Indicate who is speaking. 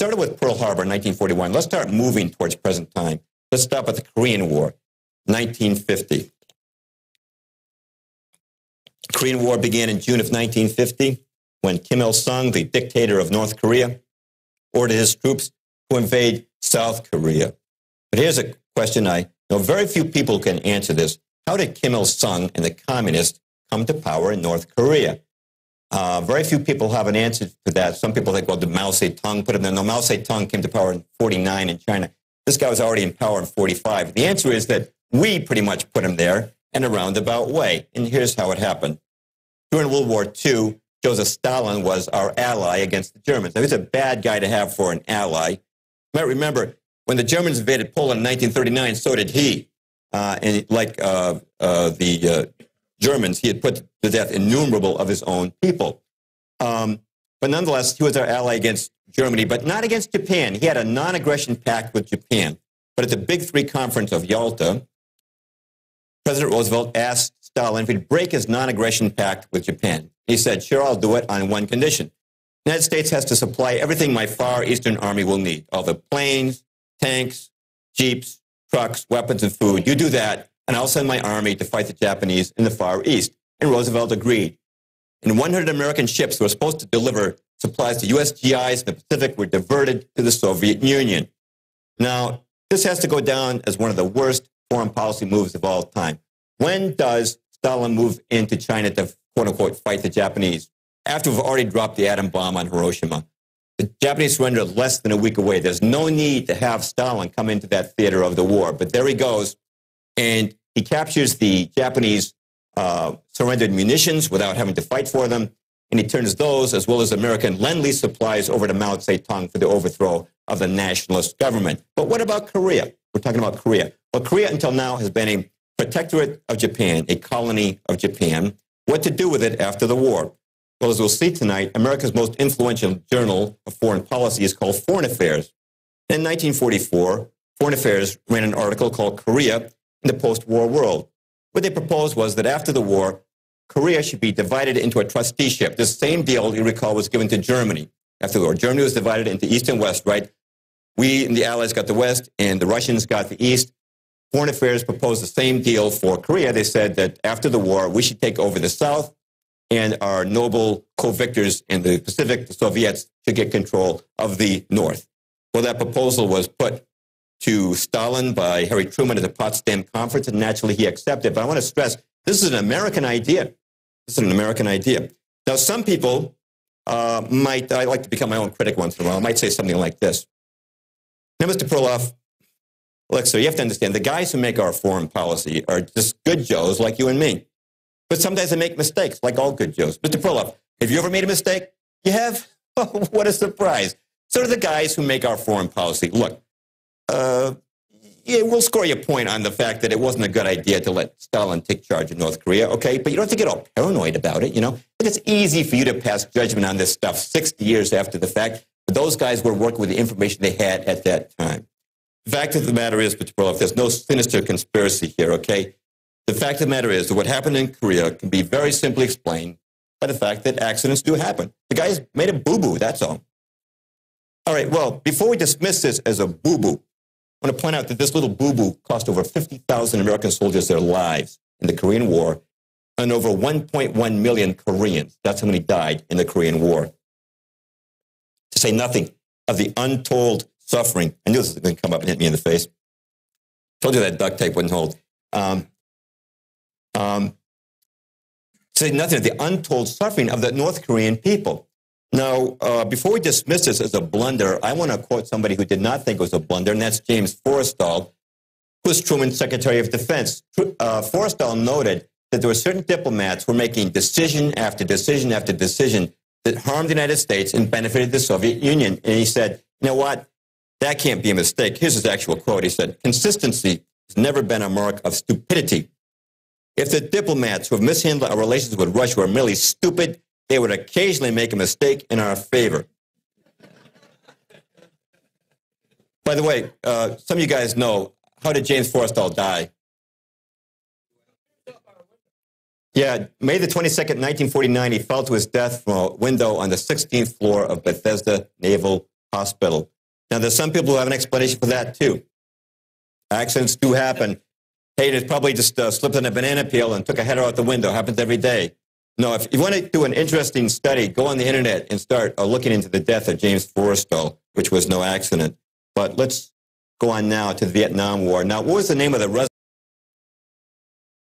Speaker 1: started with Pearl Harbor in 1941. Let's start moving towards present time. Let's stop at the Korean War, 1950. The Korean War began in June of 1950 when Kim Il-sung, the dictator of North Korea, ordered his troops to invade South Korea. But here's a question I know very few people can answer this. How did Kim Il-sung and the communists come to power in North Korea? Very few people have an answer to that. Some people think, well, did Mao Zedong put him there? No, Mao Zedong came to power in 49 in China. This guy was already in power in 45. The answer is that we pretty much put him there in a roundabout way. And here's how it happened. During World War II, Joseph Stalin was our ally against the Germans. Now, he's a bad guy to have for an ally. You might remember, when the Germans invaded Poland in 1939, so did he. And like the Germans, he had put to death innumerable of his own people. But nonetheless, he was our ally against Germany, but not against Japan. He had a non-aggression pact with Japan. But at the Big Three Conference of Yalta, President Roosevelt asked Stalin if he'd break his non-aggression pact with Japan. He said, sure, I'll do it on one condition. The United States has to supply everything my Far Eastern Army will need. All the planes, tanks, jeeps, trucks, weapons, and food. You do that, and I'll send my army to fight the Japanese in the Far East. And Roosevelt agreed. And 100 American ships that were supposed to deliver supplies to U.S. GIs in the Pacific were diverted to the Soviet Union. Now, this has to go down as one of the worst foreign policy moves of all time. When does Stalin move into China to, quote-unquote, fight the Japanese? After we've already dropped the atom bomb on Hiroshima. The Japanese surrendered less than a week away. There's no need to have Stalin come into that theater of the war. But there he goes, and he captures the Japanese surrendered munitions without having to fight for them, and he turns those, as well as American Lend-Lease supplies, over to Mao Zedong for the overthrow of the nationalist government. But what about Korea? We're talking about Korea. Well, Korea until now has been a protectorate of Japan, a colony of Japan. What to do with it after the war? Well, as we'll see tonight, America's most influential journal of foreign policy is called Foreign Affairs. In 1944, Foreign Affairs ran an article called Korea in the Post-War World. What they proposed was that after the war, Korea should be divided into a trusteeship. This same deal, you recall, was given to Germany after the war. Germany was divided into East and West, right? We and the Allies got the West, and the Russians got the East. Foreign Affairs proposed the same deal for Korea. They said that after the war, we should take over the South, and our noble co-victors in the Pacific, the Soviets, should get control of the North. Well, that proposal was put to Stalin by Harry Truman at the Potsdam Conference, and naturally he accepted. But I want to stress, this is an American idea. This is an American idea. Now, some people I like to become my own critic once in a while, might say something like this. Now, Mr. Perloff, look, sir, you have to understand, the guys who make our foreign policy are just good Joes like you and me. But sometimes they make mistakes, like all good Joes. Mr. Perloff, have you ever made a mistake? You have? Oh, what a surprise. So do the guys who make our foreign policy. Look, yeah, we'll score you a point on the fact that it wasn't a good idea to let Stalin take charge of North Korea, okay? But you don't have to get all paranoid about it, you know? It's easy for you to pass judgment on this stuff 60 years after the fact, but those guys were working with the information they had at that time. The fact of the matter is, Mr. Perloff, there's no sinister conspiracy here, okay? The fact of the matter is that what happened in Korea can be very simply explained by the fact that accidents do happen. The guys made a boo-boo, that's all. All right, well, before we dismiss this as a boo-boo, I want to point out that this little boo-boo cost over 50,000 American soldiers their lives in the Korean War, and over 1.1 million Koreans. That's how many died in the Korean War. To say nothing of the untold suffering. I knew this was going to come up and hit me in the face. Told you that duct tape wouldn't hold. To say nothing of the untold suffering of the North Korean people. Now, before we dismiss this as a blunder, I want to quote somebody who did not think it was a blunder, and that's James Forrestal, who was Truman's Secretary of Defense. Forrestal noted that there were certain diplomats who were making decision after decision after decision that harmed the United States and benefited the Soviet Union. And he said, you know what? That can't be a mistake. Here's his actual quote. He said, consistency has never been a mark of stupidity. If the diplomats who have mishandled our relations with Russia were merely stupid, they would occasionally make a mistake in our favor. By the way, some of you guys know, how did James Forrestal die? Yeah, May the 22nd, 1949, he fell to his death from a window on the 16th floor of Bethesda Naval hospital. Now, there's some people who have an explanation for that, too. Accidents do happen. Hey, it probably just slipped on a banana peel and took a header out the window. Happens every day. No, if you want to do an interesting study, go on the internet and start looking into the death of James Forrestal, which was no accident. But let's go on now to the Vietnam War. Now, what was the name of the